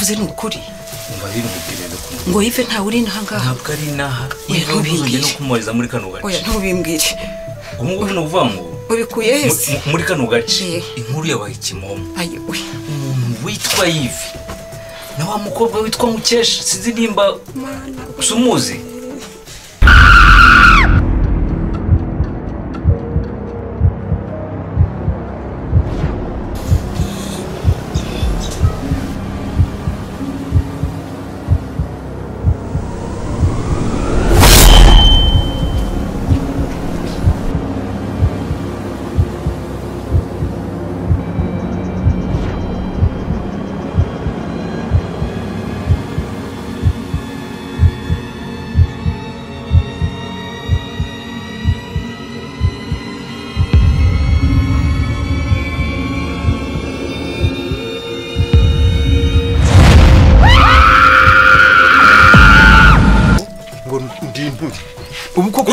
uvuze n'ukuri umva rero mubwirendo ngo Yves nta uri nahangaha ntabwo ari naha ntubingiye no kumuriza muri kano gace oya ntubimbwire umugabo no kuvango ubikuye hese muri kano gace inkuru yabaye Kimomo ayi we umuntu witwa Yves na wa mukobwa witwa Mukesha sinzi nimba usumuzi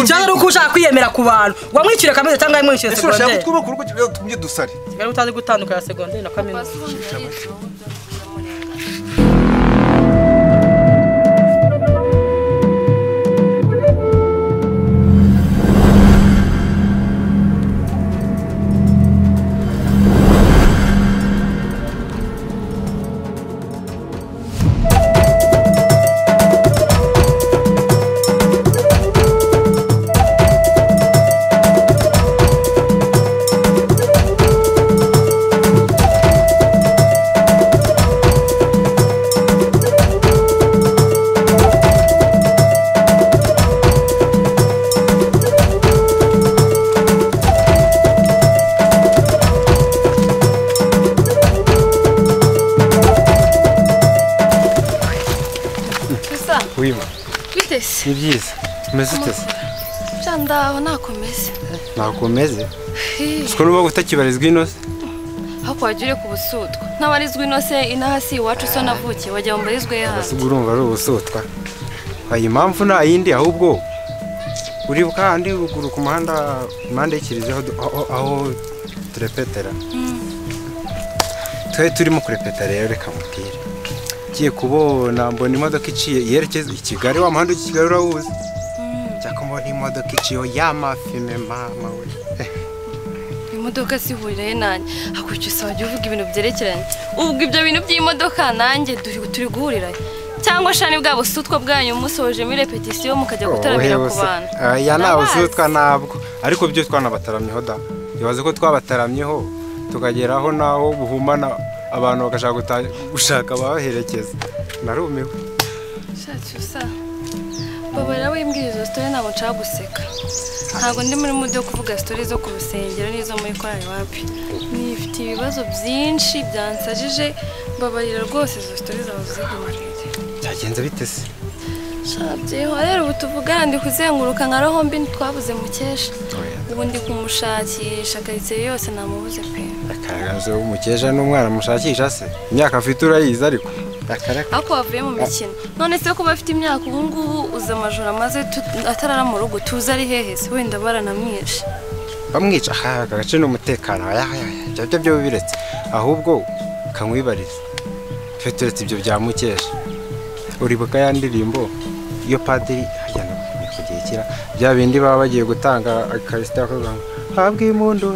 Icyaro uko ushaka kwiyemera ku bantu wamwicire kameze cyangwa yimwishyure secondaire ushaka twubaka urugo tumye dusare ngari utazi gutandukanya secondaire na kaminuza ni byiza umeze uteze Chandaho nakomeze nakomeze siko nuba gutakibarizwa inose hako wajire ku busutwa ntabarizwa inose inahasi iwacu so navukiye wajya mbarizwe yaha basi urumva ari ubusutwa ayi impamvu nta yindi ahubwo uribuka handi ruguru ku muhanda impande y'ikiriziho aho turepetera twe turimo kurepetera rero reka mubwire kiye kubona mbona imodoka iciye yerekeza i Kigali wa muhanda w'i Kigali urawuzi cyako mbona imodoka iciye y'amafime mama we imodoka sihurire nanjye hakucyusa wajya uvuga ibintu byerekeranye ubwo ibyo bintu by'imodoka nanjye turi guhurira cyangwa shani bwa busutwa bwanyu musoje muri repetition mukajya gutaramira ku bantu ya nawe busutwa nabwo ariko byo twanabataramyeho da yabaze ko twabataramyeho tukageraho naho buhumana abantu bagashaka gushaka baherekeza narumiwe shacyusa babara wimbwirizo story nabo nshaka guseka ntago ndi muri mude yo kuvuga story zo ku rusengero nizo muri korali wapi nifite ibibazo byinshi byansajije babarira rwose izo story zawe zigumarire cyagenze bite se shabyeho rero ubutuvugana ndi kuzenguruka nka roho mbi twabuze Mukesha ubu ndi kumushakisha karitsiye yose namubuze pe akaragaze Mukesha n'umwana mushakisha se imyaka afite urayiza ariko ako wavuye mu mikino none se ko bafite imyaka ubu ngubu uza amajoro amaze atarara mu rugo tuzi ari hehe se wenda baranamwishe bamwica agace n'umutekano ibyo byo biretse ahubwo kamwibariza feturetse ibyo bya Mukesha uribuka ya ndirimbo iyo padiri hajyana kugekira bya bindi baba bagiye gutanga akarisita ko habwi impundu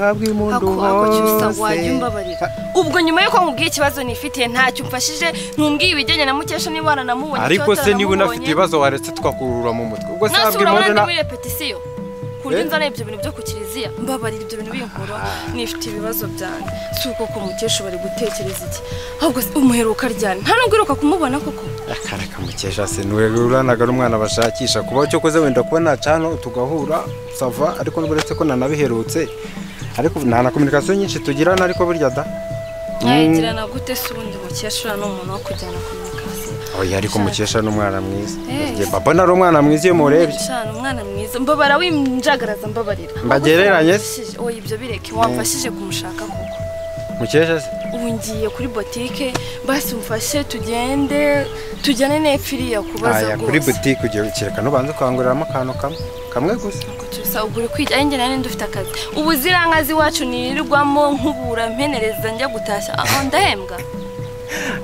ubwo nyuma yuko nkubwiye ikibazo nifitiye ntacyo mfashije ntumbwiye ibijyanye na Mukesha niba naramubonye ariko se niba unafite ibibazo waretse twakurura mu mutwe ubwo se habwi impundu na muri repetition kundi nzana ibyo bintu byo ku kiliziya mbabarira ibyo bintu binkoro nifite ibibazo byanjye suko ko Mukesha bari gutekereza iki ahubwo umuheruka ryane nta nubwo iruka kumubona koko akareka Mukesha se nuranaga n'umwana bashakisha kuba cyo koze wenda kuba nacano tugahura sava ariko n'uburetse ko nanabiherutse ariko nta na communication nyinshi tugirana ariko burya da girana gute se ubundi Mukesha n'umuntu wo kujyana communication oya ariko Mukesha n'umwana mwiza ye baba nari umwana mwiza iyo murebye cyane umwana mwiza mbabara winjagaraza mbabarira mbagereranye oya ibyo bireke wamfashije kumushaka koko Mukesha se ubu ngiye kuri boutique basi umfashe tujyane n'epfiriya kubaza gose kuri boutique ugiye kireka no banze kwanguriramo akantu kamwe gusa kutusa uguri kwija njye nane ndufite akazi ubu zirangazi wacu nirirwamo nkubura mpenereza njya gutashya aho ndahembwa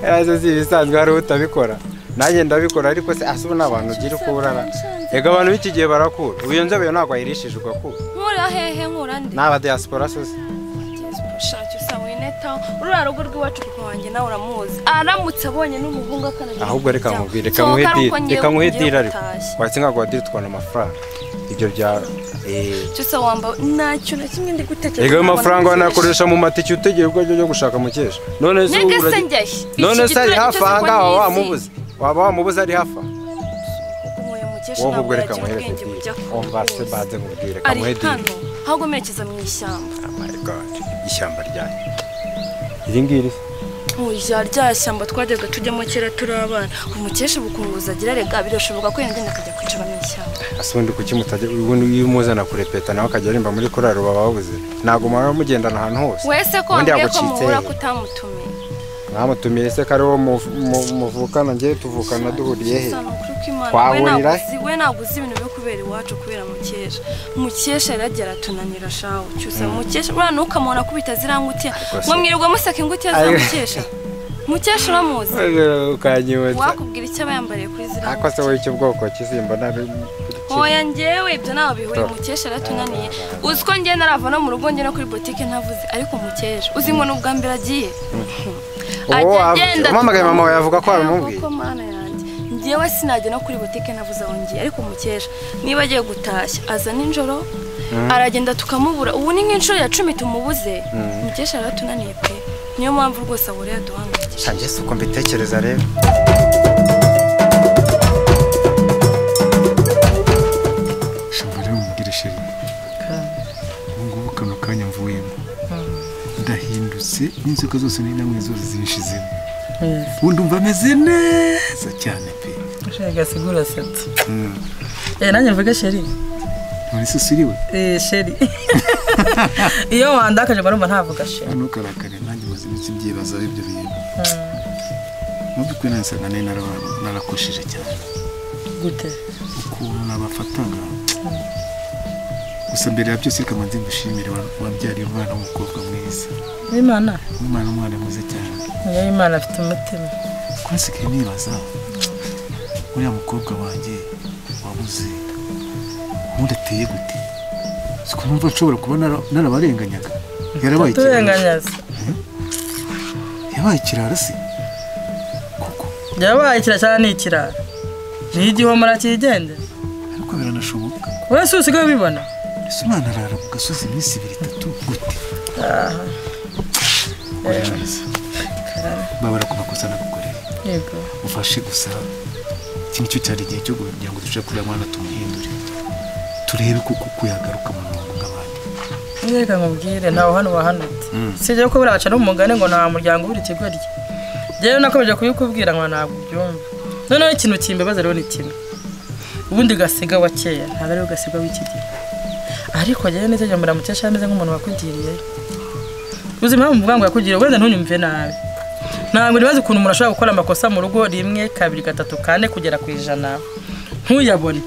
yazo si bisanzwe hari utabikora nanjye ndabikora ariko se asubu n'abantu ugira uko urara ega abantu b'iki gihe barakura uyu nzobe ntabwo ayirishije ugakura nkura hehe nkura ndi n'aba diaspora sose shaki usawe neta urara rugo rw'iwacu kuko wanjye nawe uramuzi aramutse abonye n'umuhungu akanagira ahubwo reka nkubwire reka muhedira ariko watsinga ngo wadire twana amafaranga ibyo bya cyose wamba nacyo na kimwe ndi gutekereza ega amafaranga wanakoresha mu matike utegeye ubwo cyo gushaka mukesha none se none se ari hafi aha ngaho waba wamubuze ari hafi wowe ubwo reka muhereze ombase baze nkubwire reka muhedire ahubwo merekeza mu ishyamba oh my god ishyamba ryanyu iri ngiri oya rya shyamba twajyaga tujyamo kera turi abana umukesha bukunguza agira rega birashoboka ko yenda akajya kwicara mu ishyamba asundi kuki mutajya ubundi iyo umuzana kurepeta nawe akajya arimba muri korari bababuze ntago mwaba mugendana ahantu hose wese ko wambwiye ko muhura kutamutumiye mwamutumiye se kare wo muvukana ngiye tuvukana duhuriye he twahurira we ntabwo uzi ibintu byo kubera iwacu kubera mukesha yaragera tunanira shawo cyusa mukesha urana ukamubona kubita zirangutiya ngo mwirirwa musaka ingutiya za mukesha uramuzi ukanyibutsa wakubwira icyo aba yambariye kuri zirangutiya ako se wowe icyo bwoko kisimba nabi oya njyewe ibyo ntaho bihuriye mukesha aratunaniye uzi ko njye narava no mu rugo njye no kuri botike ntavuze ariko mukesha uzi ngo n'ubwa mbere agiye umamagaye mama wawe yavuga ko waramubwiye njyewe sinajya no kuri botike navuze aho ngiye ariko mukesha niba agiye gutashya aza nijoro aragenda tukamubura ubu ni nk'inshuro ya 10 tumubuze mukesha aratunaniye pe niyo mpamvu rwose abure yaduhangayikishije sanjye se uko mbitekereza rero shobora umubwire sheri ngubu kano kanya mvuyemo ndahindutse n'inzoka zose n'inamwe zose zishizemo ubundi umva ameze neza cyane pe ushaka sigura setse nanjye mvuga sheri muri susiriwe sheri iyo wandakaje barumva ntavuga sheri hano karakare nanjye muzi n'iki byibaza ibyo bintu mu by'ukuri nasaga narakoshije cyane gute ukuntu nabafataga gusa mbere ya byose reka manze ngushimire wabyariye umwana w'umukobwa mwiza Imana umwana mwiza cyane Imana afite umutima konse nibaza uriya mukobwa wanjye wabuze mudateye gute siko numva nshobora kuba narabarenganyaga yarabaye turenganyaza yabaye ikirara se koko yabaye ikirara ni ikirara ni igihombo rakigende ariko biranashoboka wese usigaye bibona ese umwana arara mu gasozi iminsi 2-3 gute babara ku makosa nagukoreye yego ufashe gusa iki nicyo cyari igihe cyo kugira ngo dushake kuri mwana tumuhindure turebe kuko kuyagaruka mu murongo ngabandi reka nkubwire nawe hano wahanutse sije ko biraca n'umugane ngo nta muryango uri kigorye jewe nakomeje kubikubwira ngo ntabwo byumva noneho ikintu kimbebaza rero ni kimwe ubundi gasiga wa kera ntabwo ari gasiga w'iki gihe ariko jewe niteje muramukesha ameze nk'umuntu wakugiriye uzi mpamvu mvuga ngo yakugiriye wenda ntunyumve nabi ntabwo nibaze ukuntu umuntu ashobora gukora amakosa mu rugo 1 2 3 4 kugera ku 100 ntuyabone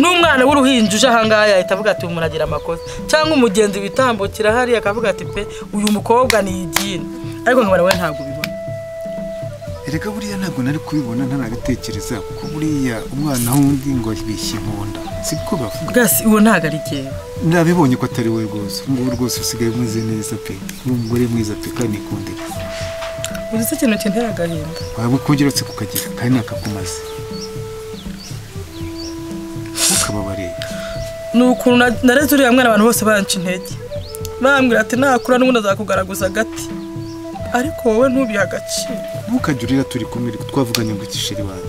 n'umwana w'uruhinja uje ahangaha yahita avuga ati umuntu agira amakosa cyangwa umugenzi witambukira hari akavuga ati pe uyu mukobwa ni igini ariko nkabona we ntabwo ubibona erega buriya ntabwo nari kubibona ntarabitekereza kuko buriya umwana wundi ngo bishye imponda siko bavuga gasi uwo ntabwo ari jewe nabibonye ko atari we rwose ngubu rwose usigaye umeze neza pe umugore mwiza pe kandi nikundira uzi se ikintu kintera agahinda waba kongeretse kukagira kandi nakakumaze ukababare nukuntu nareze uriya mwana abantu bose banca intege bambwira ati nakura n'ubundi azakugaraguza agati ariko wowe ntubiha agaciro ntukajurira turi kumwe twavuganye ngo ikisheri wawe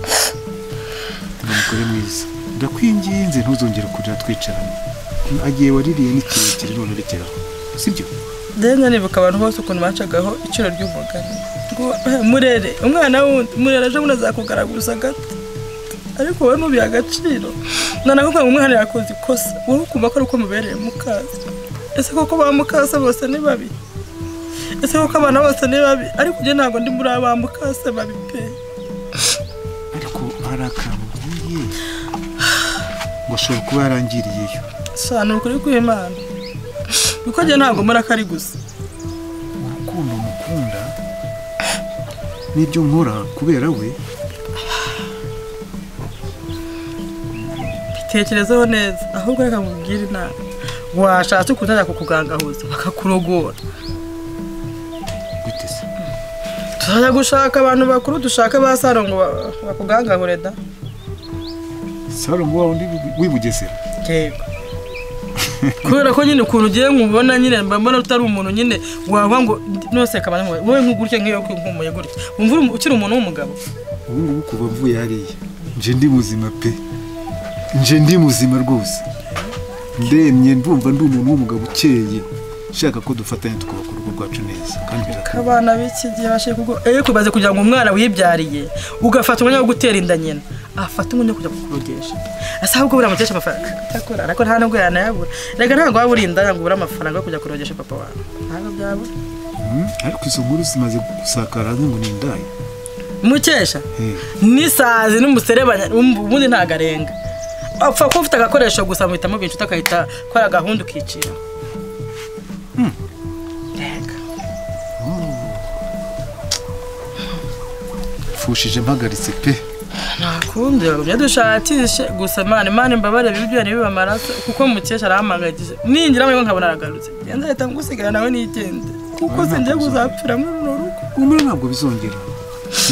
umugore mwiza ndakwinginze ntuzongere kurira twicarana agiye waririye n'ikirekire none rekeraho sibyo Denya nibuka abantu bose ukuntu bacagaho iciro ry'umugani ngo murere umwana wundi murere aje munaza kugaraguza gati ariko wowe nubiha agaciro nanakuvuga ngo umwana yakoze ikosa wowe ukumva ko ari uko mubereye mukaza ese koko ba mukaza bose ni babi ese koko abana bose ni babi ariko je ntago ndi muri aba mukaza babi pe ariko arakambuye ngo shobora kuba yarangiriyeyo sana ukuri kw'Imana uko je ntago muri akari gusa urukundo mukunda n'ibyo nkora kubera we. Bitekerezaho neza ahubwo reka mubwire inama washatse kutajya kukugangahuza bakakurogora. Gute se? Tuzajya gushaka abantu bakuru dushaka ba Saro ngo bakugangahure da. Saro ngo wundi wibugesera. Yego. Kubera ko nyine ukuntu ugiye nkubona nyine mbona utari umuntu nyine waba ngo nose kabana wowe nkugurike nkiyo kwinkumoye gutya. Umva ukiri umuntu w'umugabo. Ubu ngubu kuva mvuye hariya nje ndi muzima pe. Nje ndi muzima rwose. Ndemye ndumva ndi umuntu w'umugabo ukeye. Shaka ko dufatanya tukubaka urugo rwacu neza kandi birakaba. Abana b'iki gihe bashe kugo kubaze kugira ngo umwana wibyariye ugafata umwanya wo gutera inda nyina. Afata umwanya kujya kukurogesha. Asa ahubwo bura mutesha amafaranga. Takora ariko nta nubwo yanayabura. Rega ntabwo waburinda yango bura amafaranga yo kujya kurogesha papa wawe. Ntabwo byabura. Ariko izo nkuru zimaze gusakara ngo ni indaya. Mukesha nisazi n'umuserebanya ubundi ntagarenga. Apfa ko ufite agakoresho gusa muhitamo bintu utakahita kwara gahunda ukicira. Rega. Fushije mpagaritse pe. Nakundi byadushatishe gusa Imana mbabare bibyo nibi bamaraso kuko Mukesha arahamagagije. Ningira mwe nkabona aragarutse. Genza leta ngusigara nawe nigende. Kuko sinje kuzapfira muri runo rugo. Umwe ntabwo bizongera.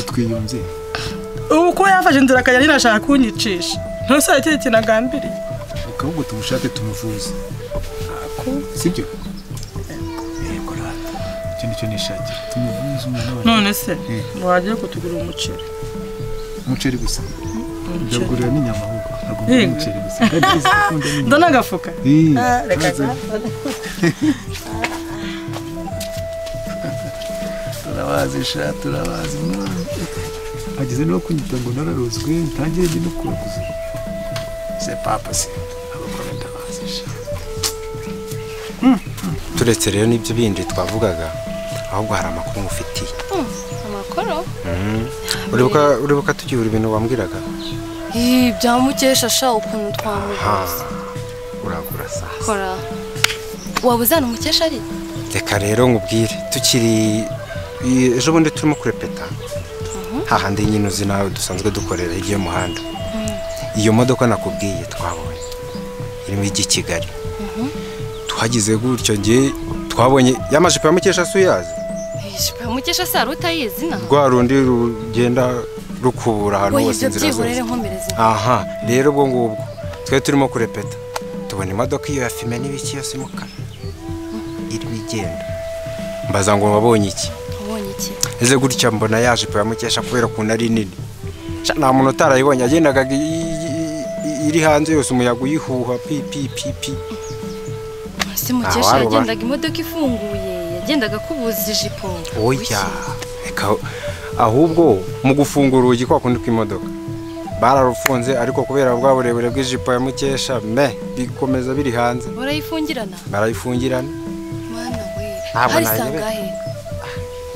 Twiyunze. Ubu ko yafashe inzira akajya ninashaka kunyicisha. Ntose icyo kinagambiriye. Ukabwo tumushake tumuvuze. Ako sibyo? Yego rata. Cyo nishakira. Tumuvuze umwana wawe. None se wagiye kutugura umuceri. Umuceri gusa. Ndagurira n'inyama ahubwo. Agomba umuceri gusa. Ndana agafuka. Reka. Turabazi mwana. Ageze no kunyita ngo nararozwe ntangiye ndi no kurakuza. C'est pas passé. Abakora ndabazisha. Turetse rero nibyo bindi twavugaga ahubwo hari amakuru mufitiye. Amakuru? Uribuka tugiye ibintu wambwiraga? Bya Mukesha sha ukuntu twamubuze. Uragura sasa. Kora. Wabuzana Mukesha ari? Reka rero ngubwire tukiri ejo bundi turimo kurepeta. Hahandi nyine uzi nawe dusanzwe dukorera hirya y'umuhanda. Iyo modoka nakubwiye twabonye irimo ijya Kigali. Tuhagize gutyo ngiye twabonye yamajipo ya Mukesha suyazi. Ijipo ya Mukesha se arutayizi na? Rwa rundi rugenda rukubura hano hose inzira zose. Aha rero ubwo ngubwo twe turimo kurepeta tubona imodoka iyo yafime n'ibiki yose mukara irimo igenda. Mbaza ngo wabonye iki? Wabonye iki? Eze gutya mbona yajipo ya Mukesha kubera kuntu ari nini. Nta muntu utarayibonye agendaga iri hanze yose umuyaga uyihuha pi. Si Mukesha yagendaga imodoka ifunguye yagendaga kubuza ijipo. Oya reka ahubwo mu gufungura urugi kwa kundi kw'imodoka bararufunze ariko kubera bwa burebure bw'ijipo ya Mukesha bikomeza biri hanze. Barayifungirana. Mana we. Ntabwo nayibe.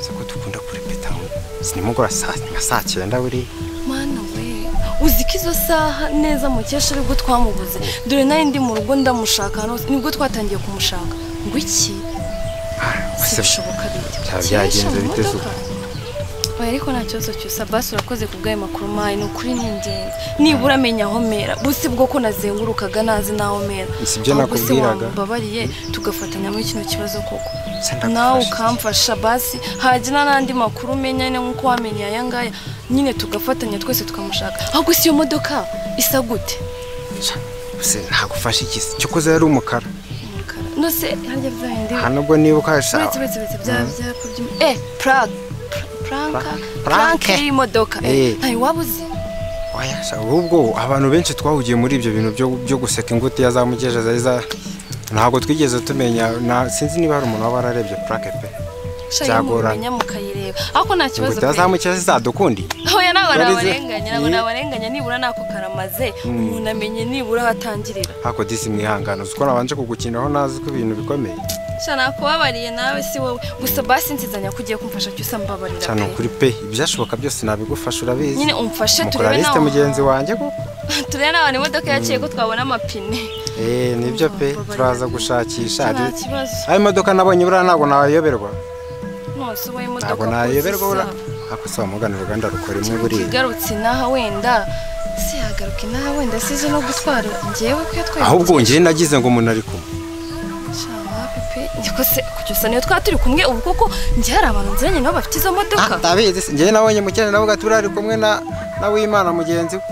Sako dukunda kurepeta sinimugora saa 9 buri. Mana we. Uziko izo saha neza Mukesha aribwo twamubuze. Dore nayo ndi mu rugo ndamushaka nibwo twatangiye kumushaka. Ngo iki? Bishoboka bite? Byagenze bite so? Ariko nta kibazo cyose basi urakoze kubgaye makuru mayi no kuri ningenzi. Nibura amenya aho mera. Busi bwo ko nazengurukaga nazi naho mera. Sibyo nakubwiraga. Babariye tugafatanya muri kino kibazo koko. Nawe ukamfasha basi hajina nandi makuru menya nkuko wamenya ayangaya nyine tugafatanya twese tukamushaka. Ahubwo si yo modoka isa gute? Se ntagufasha iki cyo koza yari umukara. No se harya byahindi. Hanubwo nibuka sha. Pranka imodoka. Ntayi wabuze. Oya sha ubwo abantu benshi twahugiye muri ibyo bintu byo guseka inguti yazamukesha zaiza. Ntabwo twigeze tumenya sinzi niba hari umuntu wabararebye plaque pe. Cyagoranye mukayireba. Ako nta kibazo. Utazamukesha zadukundi. Oya nabarenganya nibura nako karamaze umuntu amenye nibura hatangirira. Hako disi mwihangano uko nabanje kugukinaho nazi ko ibintu bikomeye. Shana kubabariye nawe si wowe gusa basi nsizanya kugiye kumfasha cyose mbabarira. Cyane kuri pe ibyashoboka byose nabigufasha urabizi. Nyine umfashe turebe nawe. Mugenzi wanjye ko. Turebe nawe imodoka yaciye ko twabona amapine. Nibyo pe turaza gushakisha. Ayo modoka nabonye bura ntago nayoberwa. Nose ubaye imodoka. Ntago nayoberwa bura. hako sawa mugana uruganda rukora imwe buriya igarutse inaha wenda si yagaruka inaha wenda size no gutwara njyewe ko yatwaye ahubwo njye nagize ngo umuntu ari kumwe shama pepe ndikose kucyusa niyo twaturi kumwe ubu koko njye hari abantu nziranye nabo bafite izo modoka ndabizi njye nabonye mukene nabo gaturari kumwe na w'Imana mugenzi we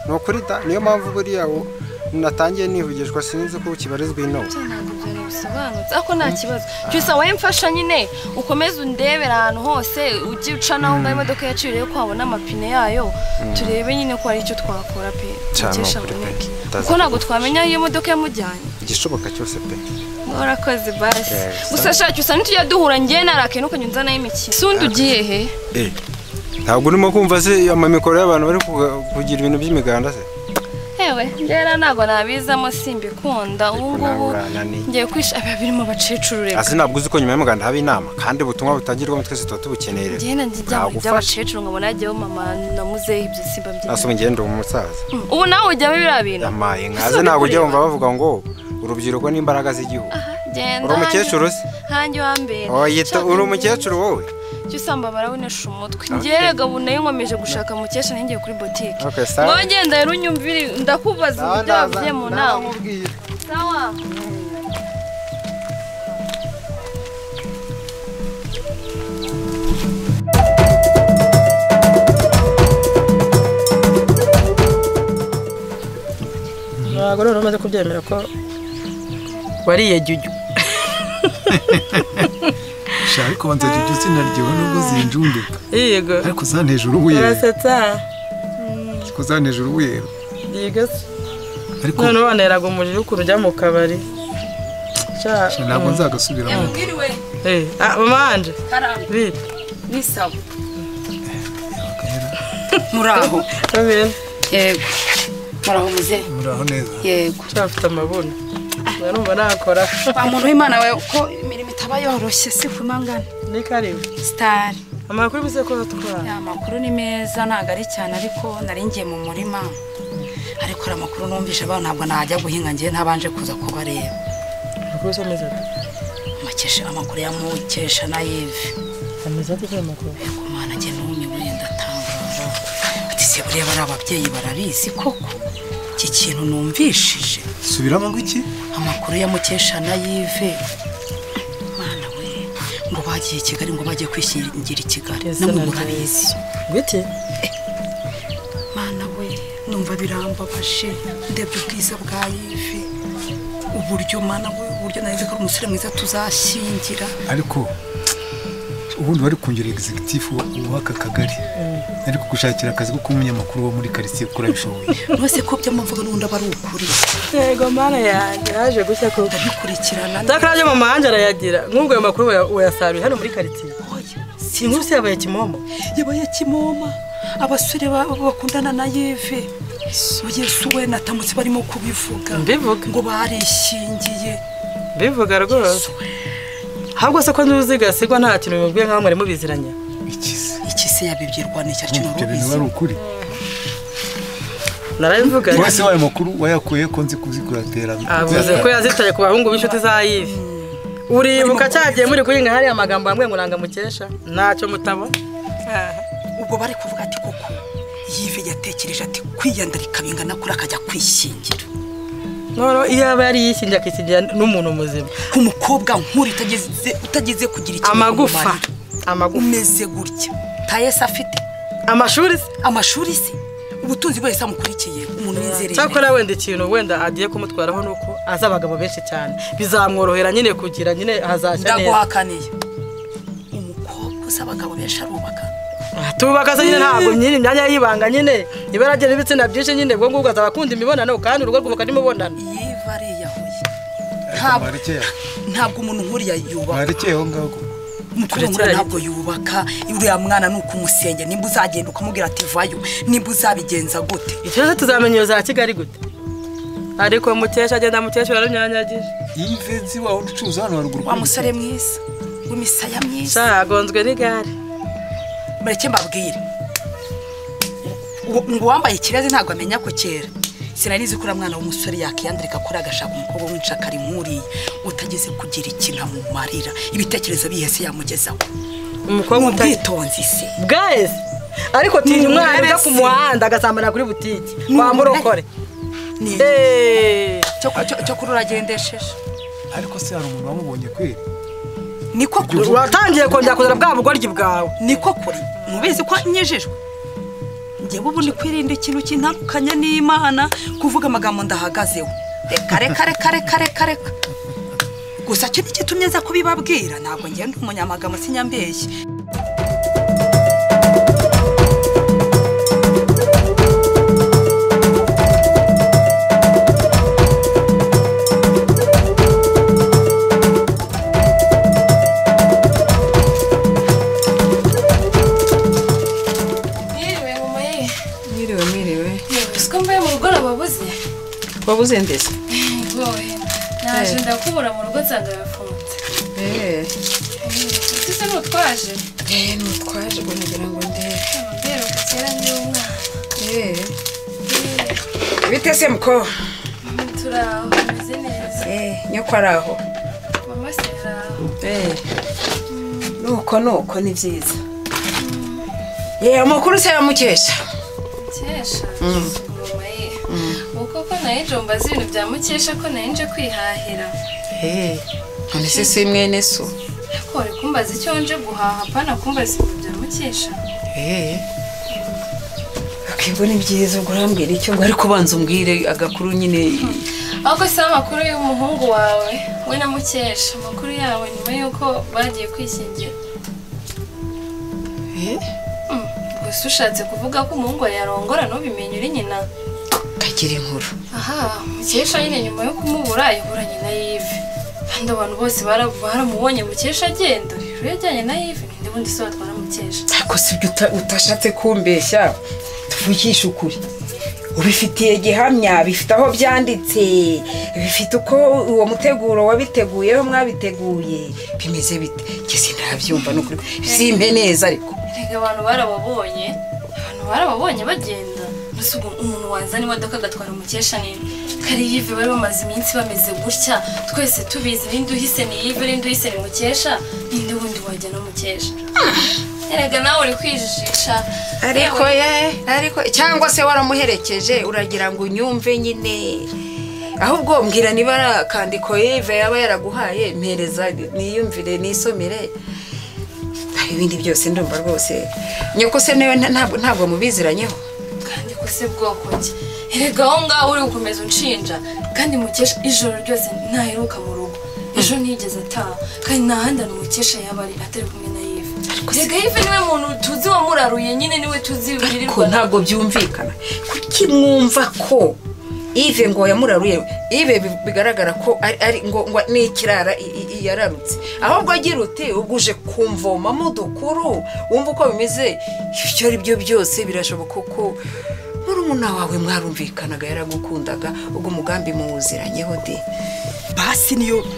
no kuri da niyo mpamvu buriya natangiye nivugishwa sinzi ko kibarizwa ino bisobanutse ako nta kibazo cyusa waye mfasha nyine ukomeze undebera ahantu hose ujye uca naho ngaho imodoka yaciriye ko wabona amapine yayo turebe nyine ko ari icyo twakora pe cyesha boneke kuko ntabwo twamenya iyo modoka yamujyanye igishoboka cyose pe urakoze basi gusa shaka usa n'itujya duhura njye narake nuko nyunza nayo imiki sundi ugiye he ntabwo urimo kumva se amamikoro y'abantu bari kugira ibintu by'imiganda se ewe njyera ntabwo nabizamo simbikunda ubu ngubu ngiye kwisha birimo abacecuru reka asi ntabwo uzi ko nyuma y'umuganda haba inama kandi ubutumwa butangirwamo twese tuba tubukeneye rero njyena njya by'abacecuru nkabona yagiyeho mama na muzehe ibyo simba byinshi asuba ngende umusaza ubu nawe ujyamo biriya bintu yamaye nkaze ntabwo ujya wumva bavuga ngo urubyiruko n'imbaraga z'igihugu uri umukecuru se hanjye wambere uri umukecuru wowe cyusamba barabonesha umutwe ngerega bunaye nkomeje gushaka mukesha ningiye kuri boutique ngo ngenda rero unyumvire ndakubaza uburyo bavuye mu nama sawa ntabwo rero umaze kubyemera ko wariye jujyu ariko banza jujyu sinaryoha nubwo zinjundika yego ariko zanteje urubuye arasetsa ko zanteje urubuye yego ariko none waneraga umuriro ukuntu ujya mu kabari ntabwo nzagasubiramo mama wanje bite ni sawa muraho yego muraho muze muraho neza yego cyafite amabuno narumva nakora wa muntu w'Imana we ko imirimo itaba yoroshye si kumangana ni karibu star amakuru bise ko twara amakuru ni meza ntago ari cyane ariko naringiye mu murima ariko amakuru numvisha abantu ntabwo najya guhinga ngiye ntabanje kuza kubareba amakuru someza makesha amakuru ya Mukesha na Yves ameza ati amakuru kumana nge numye wenda tangara ati se bureba ari ababyeyi barabizi koko iki kintu numvishije subiramo ngo iki amakuru ya Mukesha na Yves mana we ngo bagiye Kigali ngo bagiye kwishingira i Kigali namwe murabizi gute mana we numva birambabaje ndebye ubwiza bwa Yves uburyo mana we uburyo narize ko umusore mwiza tuzashingira ariko ubundi bari kongera executive w'aka kagari ariko gushakira akazi ko kumunyamakuru wo muri quartier kura bishoboye nose ko byamvuga n'undi abari ukuri yego mana yanjye yaje gushya ko ndabikurikirana takaraje mama wanje arayagira nk'ubwo ayo makuru wayasaruye hano muri quartier si inkuru se yabaye Kimoma abasore bakundana na Yves Yesu we natamutse barimo kubivuga ngo barishingiye bivuga rwose ahubwo se ko ntuzigasigwa nta kintu bimubwiye nk'aho mwari mubiziranya ikise yabibyirwa n'icyo kintu rubizi ari ukuri narabivuga wese wayo makuru wayakuye ko nzi kuzikuratera avuze ko yazitaye ku bahungu b'inshuti za Yves uribuka cyagiye muri kuhinga hari amagambo amwe ngo nanga Mukesha ntacyo mutabona ubwo bari kuvuga ati koko Yves yatekereje ati kwiyandarika bingana kuri akajya kwishingira noro iyo aba yari yishinja akisingira n'umuntu muzima umukobwa nkuri utageze kugira ikintu amagufa umeze gutya tayese afite amashuri se ubutunzi bwese amukurikiye umuntu w'inzerere cyakora wenda ikintu wenda agiye kumutwaraho nuko aza abagabo benshi cyane bizamworohera nyine kugira nyine hazashya neza ndaguhakaniye umukobwa uza abagabo benshi arubaka tubaka se nyine ntabwo nyine imyanya y'ibanga nyine ibaragira ibitsina byinshi nyine ubwo ngubwo azabakunda imibonano kandi urugo rwubuka n'imibonano Yves ariyahuye ntabwo umuntu nkuriya yubaka barekeyeho ngaho mukuru ntabwo yubaka uriya mwana nuko umusenge nimba uzagenda ukamubwira ati vayo nimba uzabigenza gute icyo tuzamenya za Kigali gute ariko Mukesha agenda Mukesha yaranyanyagije Yves wawe ucuza hano haruguru wa musore mwiza w'imisaya myiza sagonzwe n'igare mureke mbabwire ngo wambaye ikirezi ntabwo amenya ko kera sinarizi ko mwana w'umusore yakiyandarika kuri agashaka umukobwa w'inshakari nkuriye utageze kugira ikintu amumarira ibitekerezo bihese yamugezaho umukobwa ubwitonzi se guys ariko tinya umwana ujya ku muhanda agasambana kuri butiki wamurokore cyo kuri uragendesheje ariko se hari umuntu wamubonye kweri niko kuri watangiye kongera kuzana bwa bugoryi bwawe niko kuri mubizi ko nyejejwe njyewe ubu ni kwirinda ikintu kintandukanye n'Imana kuvuga amagambo ndahagazeho reka gusa cyo nikitumye nza kubibabwira ntabwo ngiye ndi umunyamagambo sinyambeshye wabuze ndetse naje ndakubura mu rugo nsanga yafunze ese nutwaje nutwaje ngo ngira ngo mbere kera ndi umwana bite se muko turaho meze neza nyoko araho mama seraho nuko ni byiza amakuru se yamukesha uko nayijomba ibintu bya mukesha ko nayinje kwihahira none se si mwene so ariko uri kumbaza icyo nje guhaha pana kumbaza ibintu bya mukesha akibwo ni byiza ubwo urambwira icyo ngo ariko banza umbwire agakuru nyine ahubwo si amakuru y'umuhungu wawe we na mukesha amakuru yawe nyuma y'uko bagiye kwishingira gusa ushatse kuvuga ko umuhungu wawe yarongora ntubimenye uri nyina kagira inkuru aha mukesha nyine nyuma yo kumubura yaburanye na Yves kandi abantu bose baramubonye mukesha agenda rero yajyanye na Yves ninde bundi se watwara mukesha ariko sibyo utashatse kumbeshya tuvugisha ukuri ubifitiye gihamya bifite aho byanditse bifite uko uwo muteguro wabiteguyeho mwabiteguye bimeze bite kese ndabyumva n'ukuri simbe neza ariko rega abantu barababonye bagenda nusugo umuntu wazana imodoka agatwara mukesha nini kari Yves bari bamaze iminsi bameze gutya twese tubizi ninde uhise ni Yves ninde uhise ni mukesha ninde wundi wajya no mukesha erega nawe uri kwijijisha ariko cyangwa se waramuherekeje uragira ngo unyumve nyine ahubwo mbwira niba arakandiko Yves yaba yaraguhaye mpereza niyumvire nisomere ibindi byose ndumva rwose nyoko se nawe ntabwo mubiziranyeho kandi ko se bwoko ki erega aho ngaho uri gukomeza unshinja kandi mukesha ijoro ryose ntaheruka mu rugo ejo ntigeze ataha kandi ntahandi mukesha yaba ari atari kumwe na Yves rega Yves niwe muntu tuzi wamuraruye nyine niwe tuzi birirwa ntabwo byumvikana kuki mwumva ko Yves ngo yamuraruye Yves bigaragara ko ari ngo n'ikirara yararutse ahubwo agira uti uguje kumvoma mu dukuru wumva uko bimeze ibyo ari byo byose birashoboka ko murumuna wawe mwarumvikanaga yaragukundaga ubwo umugambi muwuziranyeho de basi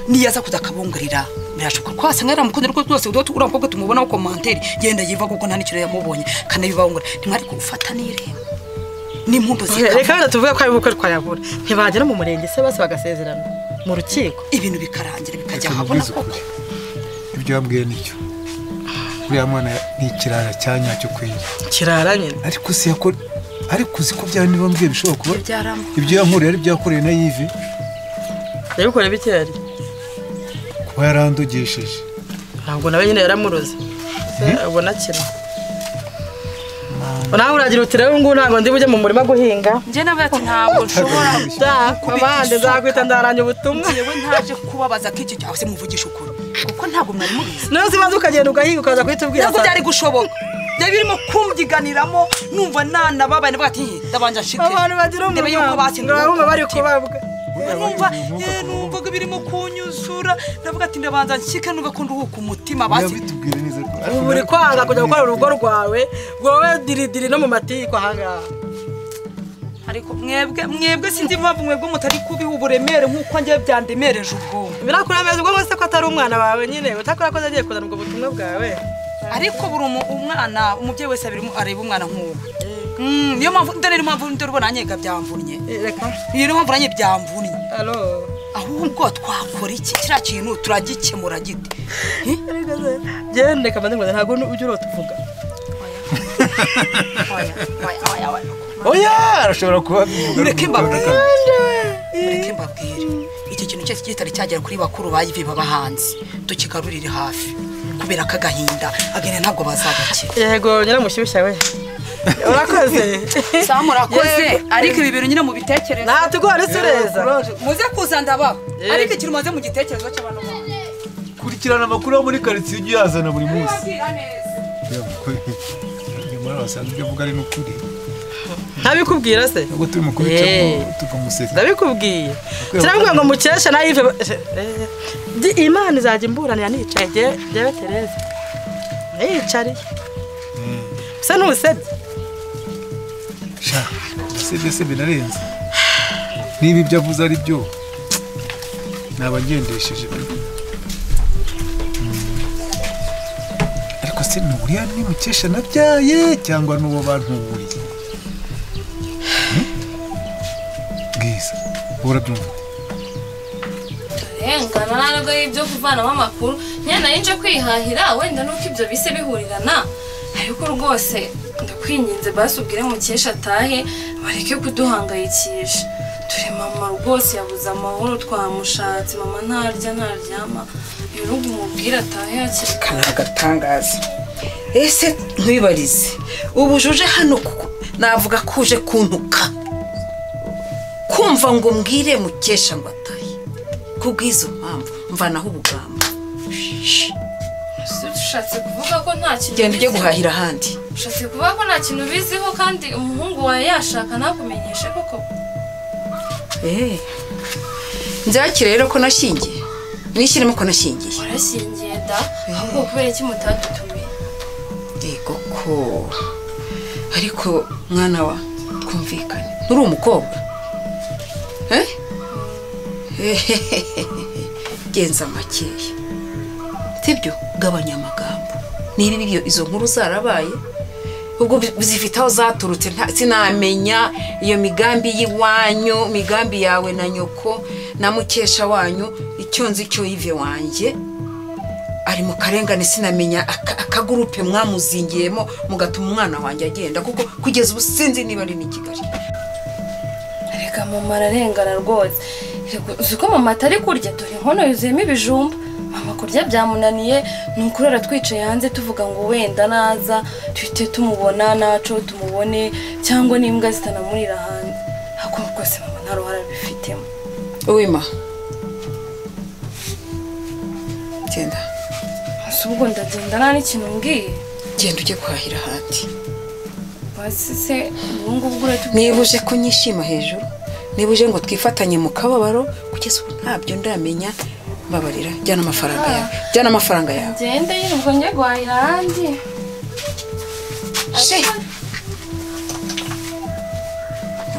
niyaza kuza akabungarira birashoboka ko wasanga yaramukunda rwo rwose urakobwa ko tumubona ko commentaire genda yiva kuko nta n'ikiro yamubonye kandi bibangura ntimwari gufata n'irembo n'impundu reka tuvuge ko ari bukwe twayabura ntibagera mu murenge se bose bagasezerana mu rukiko ibintu bikarangira bikajya habona koko ibyo yambwiye nicyo uriya mwana ni ikirara cya nyacyo kwira kirara nyine ariko si yakora ariko uzi ko byari nibambwiye bishobora kuba ibyo yankoreye ari byakoreye na Yves yabikoreye bikeri kuba yarandogesheje ntabwo nawe nyine yaramuroze ubona kira nawe uragira uti rero ngo ntabwo ndi bujye mu murima guhinga njye nawe ati ntabwo nshobora abandi nzakwita ndaranye ubutumwa yewe ntaje kubabaza ko iki cyawe se muvugisha ukuri kuko ntabwo mwari mubizi none zibanza ukagenda ugahinga ukaza kuhita ubwira ntabwo byari gushoboka byari birimo kumvyiganiramo numva nanababaye ndavuga ati ndabanja nshike abantu bagira umutima ngo bari kubabwa numva ko birimo kunyuzura ndavuga ati ndabanza nshike numva ko nduhuka umutima basi bitubwire neza ko ubu uri kwanga kujya gukora urugo rwawe wowe diridiri no mu matiko ahangaha ariko mwebwe sinzi impamvu mwebwe mutari kubiha uburemere nk'uko njye byandemereje ubwo birakurameza ubwo se ko atari umwana wawe nyine utakora ko agiye kuzana ubwo butumwa bwawe ariko buri umwana umubyeyi wese areba umwana nk'uwo niyo mpamvu ndane mpamvu ndero bananyega byamvunye reka niyo mpamvu nanye byamvunye alo ahubwo twakora iki kira kintu turagikemura gite gende kamande ngo ntago ujye urotuvuga oya arashobora kuba ureke mbabwire iki kintu cyose kitari cyagera kuri bakuru bayive babahanzi tukigarurire hafi kubera kagahinda agene ntabwo bazagakira yego nyiramushyushya we urakoze samurakoze ariko ibi bintu nyine mu bitekerezo nta tugore sureza muze kuza ndabaho ariko ikintu maze mu gitekerezo cy'abantu kurikirana amakuru yo muri quartier ujye yazana buri munsi nyamara wasanze ibyo avuga ari n'ukuri ntabikubwira se ubwo turi mukuru cyangwa tukamuseka ndabikubwiye cyangwa ngo mukesha na Yves Imana izajya imburanira nicaye jewe Tereza yicariye se ntusebye sha sebe narenze niba ibyo avuze ari byo nabagendesheje ariko se nturiya ni mukesha nabyaye cyangwa n'uwo bantuburiye bwiza urabyumva rengana ntabwo ari ibyo kuvanamo amakuru nyine nje kwihahira wenda nuko ibyo bise bihurirana ariko rwose ndakwinginze basi ubwire mukesha atahe bareke kuduhangayikisha turi mama rwose yabuze amahoro twamushatse mama ntarya ntaryama rero ngo umubwire atahe hakiri kana agatangaza ese nkwibarize ubujuje hano kuko navuga kuje kuntuka kumva ngo mbwire mukesha ngo atahe kubwizo mpamvu mvanaho ubugambo ushatse kuvuga ko nta kintu genda ujye guhahira ahandi ushatse kuvuga ko nta kintu biziho kandi umuhungu wawe yashaka ntakumenyeshe koko nzakire rero ko nashingiye nishyiremo ko nashingiye warashingiye da ahubwo kubera iki mutadutumiye yego ko ariko mwana wa twumvikane nturi umukobwa genza makeya sibyo gabanya amagambo niba ibyo izo nkuru zarabaye ubwo zifite aho zaturutse sinamenya iyo migambi y'iwanyu migambi yawe na nyoko na mukesha wanyu icyo nzi cyo Yves wanjye ari mu karengane sinamenya akagurupe mwamuzingiyemo mugatuma umwana wanjye agenda kuko kugeza ubu sinzi niba ari ni Kigali reka mama ararengana rwose uko mama atari kurya dore inkono yuzuyemo ibijumba mama kurya byamunaniye ni ukurara twicaye hanze tuvuga ngo wenda naza tuhite tumubona naco tumubone cyangwa n'imbwa zitanamurira hanze ariko rwose mama nta ruhara bifitemo uwima genda ubwo ndagenda nta n'ikintu mbwiye genda ujye guhahira ahandi basi se ubu ngubu niba uje kunyishima hejuru niba uje ngo twifatanye mu kababaro kugeza ubu ntabyo ndamenya mbabarira jyana amafaranga yawe ngende nyine ubwo njye guhahira ahandi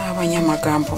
abanyamagambo